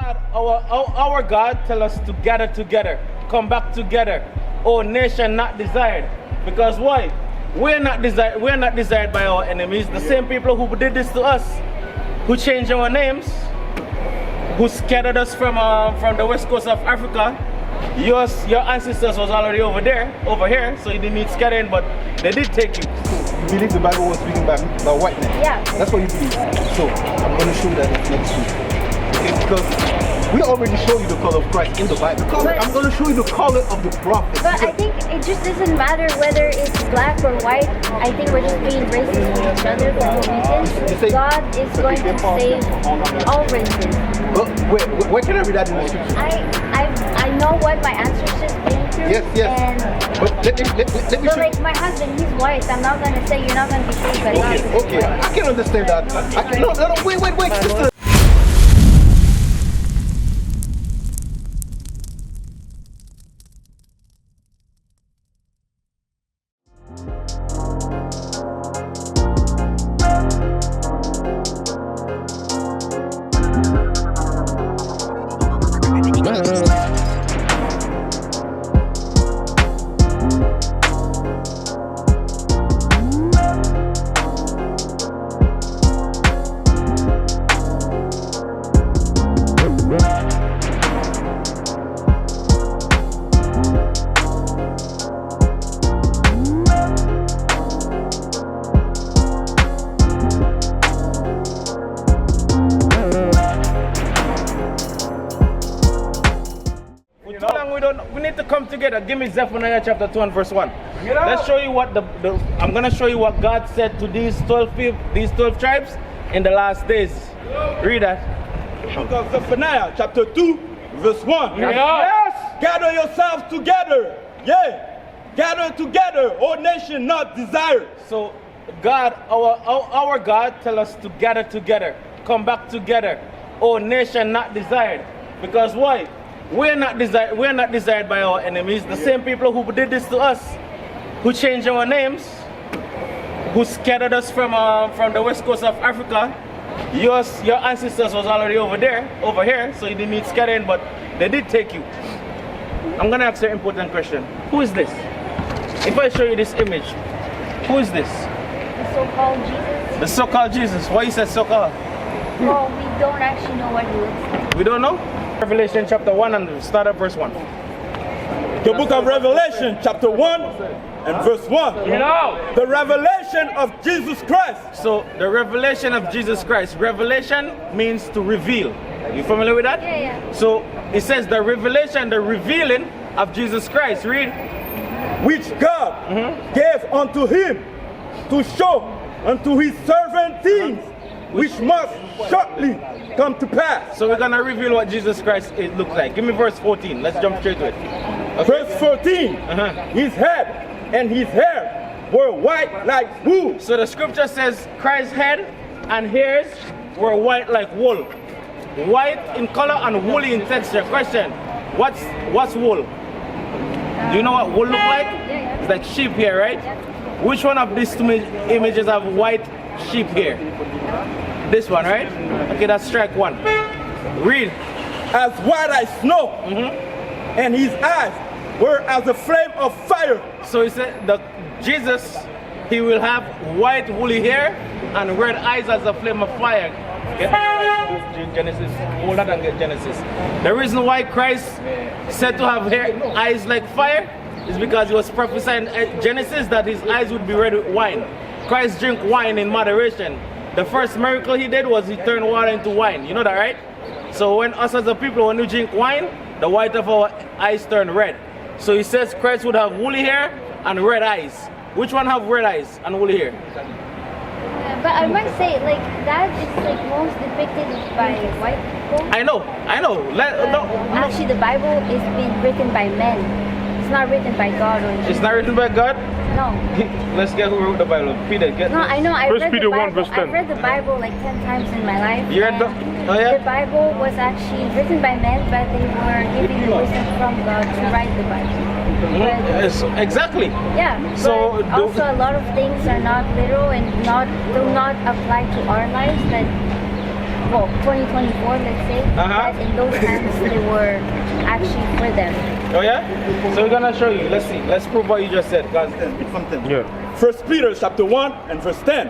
Our God tell us to gather together, come back together. Oh, nation not desired. Because why? We're not desired by our enemies. The same people who did this to us, who changed our names, who scattered us from the west coast of Africa. Your ancestors was already over here, so you didn't need scattering, but they did take you. You believe the Bible was written by white men? Yeah. That's what you believe. So I'm going to show you that next week. Okay, because we already show you the color of Christ in the Bible. I'm going to show you the color of the prophet. But I think it just doesn't matter whether it's black or white. I think we're just being racist with each other for no reason. God is going to save all races. But where can I read that in the scripture? I know what my answer's just been through. Yes. But let me show you. Like my husband, he's white. I'm not going to say you're not going to be saved by God. Okay, I can understand that. No, wait, sister. We need to come together. Give me Zephaniah chapter 2 and verse 1. Let's show you what I'm going to show you what God said to these 12 tribes in the last days. Read that. Book of Zephaniah chapter 2 verse 1. Yes. Gather yourselves together. Yeah. Gather together, O nation not desired. So God, our God tell us to gather together, come back together. Oh, nation not desired. Because why? We're not desired by our enemies. The same people who did this to us, who changed our names, who scattered us from the west coast of Africa. Your ancestors was already over here, so you didn't need scattering, but they did take you. I'm gonna ask you an important question. Who is this? If I show you this image, who is this? The so-called Jesus. The so-called Jesus. Why you said so-called? Well, we don't actually know what he looks like. We don't know? Revelation chapter 1 and start at verse 1. The book of Revelation chapter 1 and verse 1. The revelation of Jesus Christ. So the revelation of Jesus Christ. Revelation means to reveal. You familiar with that? Yeah. So it says the revelation, the revealing of Jesus Christ. Read. Which God gave unto him to show unto his servant things which must shortly come to pass. So we're going to reveal what Jesus Christ looks like. Give me verse 14. Let's jump straight to it. Okay. Verse 14. His head and his hair were white like wool. So the scripture says Christ's head and hairs were white like wool. White in color and woolly in texture. Question, what's wool? Do you know what wool look like? Yeah. It's like sheep hair, right? Yeah. Which one of these two images have white sheep hair? This one, right? Okay, that's strike one. Read. As white as snow, and his eyes were as a flame of fire. So he said that Jesus, he will have white woolly hair and red eyes as a flame of fire. Okay? Genesis, older than Genesis. The reason why Christ said to have eyes like fire is because he was prophesying in Genesis that his eyes would be red with wine. Christ drink wine in moderation. The first miracle he did was he turned water into wine. You know that, right? So when us as a people, when we drink wine, the white of our eyes turn red. So he says Christ would have woolly hair and red eyes. Which one have red eyes and woolly hair? But I must say, like, that is like most depicted by white people. I know. Actually, the Bible is being written by men. It's not written by God or Jesus. It's not written by God? No. Let's get who wrote the Bible. Peter, get. No, I know. I read Peter the 1 Bible. verse 10. I've read the Bible like 10 times in my life. You read and oh yeah? The Bible was actually written by men, but they were given the wisdom from God to write the Bible. Yes, exactly. Yeah. So but also a lot of things are not literal and do not apply to our lives. That well, 2024, let's say, that in those times they were actually for them. Oh yeah? So we're gonna show you. Let's see. Let's prove what you just said. Guys, something. yeah. 1 Peter chapter 1 and verse 10,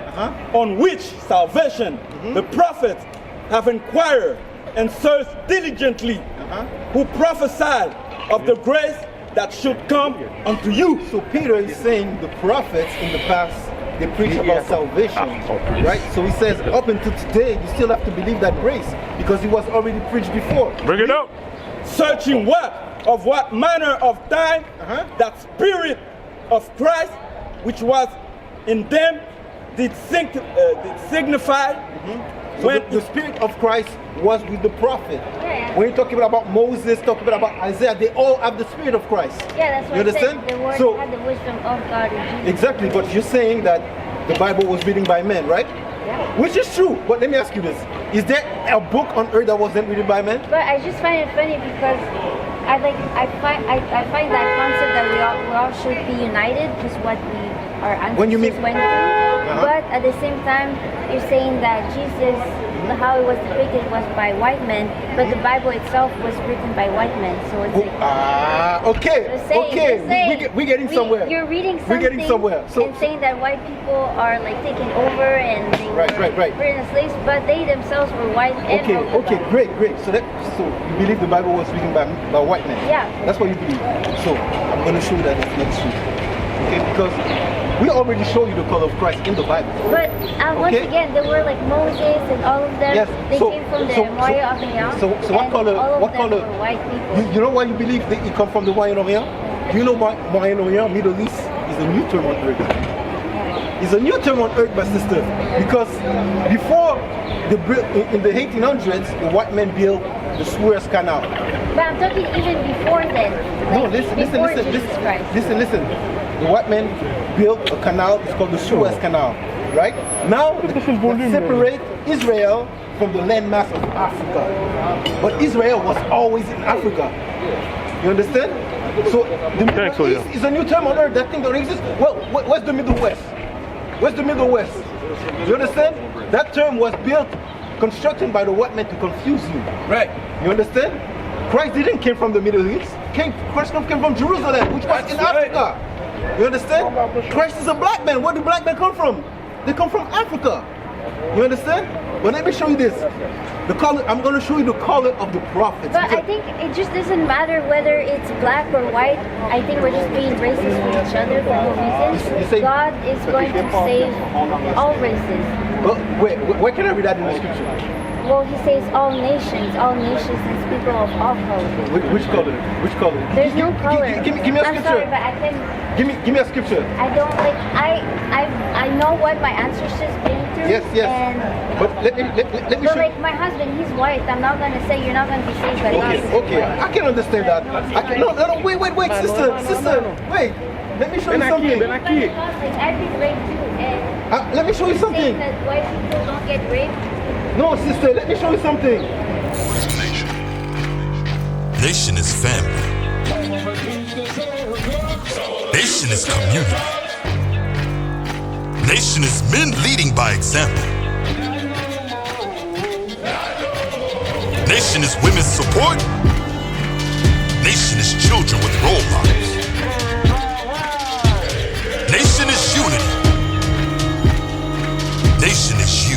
on which salvation the prophets have inquired and searched diligently, who prophesied of the grace that should come unto you. So Peter is saying the prophets in the past, they preach about salvation, right? So he says up until today, you still have to believe that grace because it was already preached before. Bring it up. Searching what manner of time that spirit of Christ which was in them did signify so when the spirit of Christ was with the prophet. When you're talking about Moses, talking about Isaiah, they all have the spirit of Christ. Yeah, that's what you understand? The word so, had the wisdom of God in Jesus. Exactly, but you're saying that the Bible was written by men, right? Yeah. Which is true, but let me ask you this. Is there a book on earth that wasn't written by men? But I just find it funny because I find that concept that we all should be united, just what our ancestors went through. But at the same time, you're saying that Jesus, how it was depicted was by white men, but the Bible itself was written by white men. So it's we're getting somewhere. You're reading something and saying that white people are like taking over and they were written as slaves, but they themselves were white. Okay, great. So you believe the Bible was written by white men? Yeah. That's what you believe. So I'm going to show you that it's not true. Okay, because we already show you the color of Christ in the Bible. But once again, there were like Moses and all of them. Yes. They came from the Moria of Orient. So what color? All of them were white people. You know why you believe that it come from the Moria of Orient? Do you know Moria of Orient, Middle East, is a new term on earth? It's a new term on earth, my sister. Because before in the 1800s, the white men built the Suez Canal. But I'm talking even before then. Like no, listen. The white men built a canal, it's called the Suez Canal, right? Now, they separate Israel from the landmass of Africa. But Israel was always in Africa. You understand? So, the Middle East is a new term on earth. That thing don't exist. Well, where's the Middle West? Where's the Middle West? You understand? That term was constructed by the white men to confuse you. Right. You understand? Christ didn't come from the Middle East. Christ came from Jerusalem, which was in Africa. You understand? Christ is a black man. Where do black men come from? They come from Africa. You understand? But let me show you this. I'm going to show you the color of the prophets. But I think it just doesn't matter whether it's black or white. I think we're just being racist with each other for no reason. God is going to save all races. But where can I read that in the scripture? Well, he says all nations and people of all colors. Which color? Which color? There's no color. Give me a scripture. I'm sorry, but I can. Give me a scripture. I don't like. I know what my ancestors been through. Yes. And but let me but show. Like my husband, he's white. I'm not gonna say you're not gonna be saved by God. Okay. I can understand that. No. Wait, sister. Wait. Let me show you something. Like, I've been raped too. And let me show you something. Saying that white people don't get raped. No, sister, let me show you something. Nation is family. Nation is community. Nation is men leading by example. Nation is women's support. Nation is children with role models. Nation is unity. Nation is you.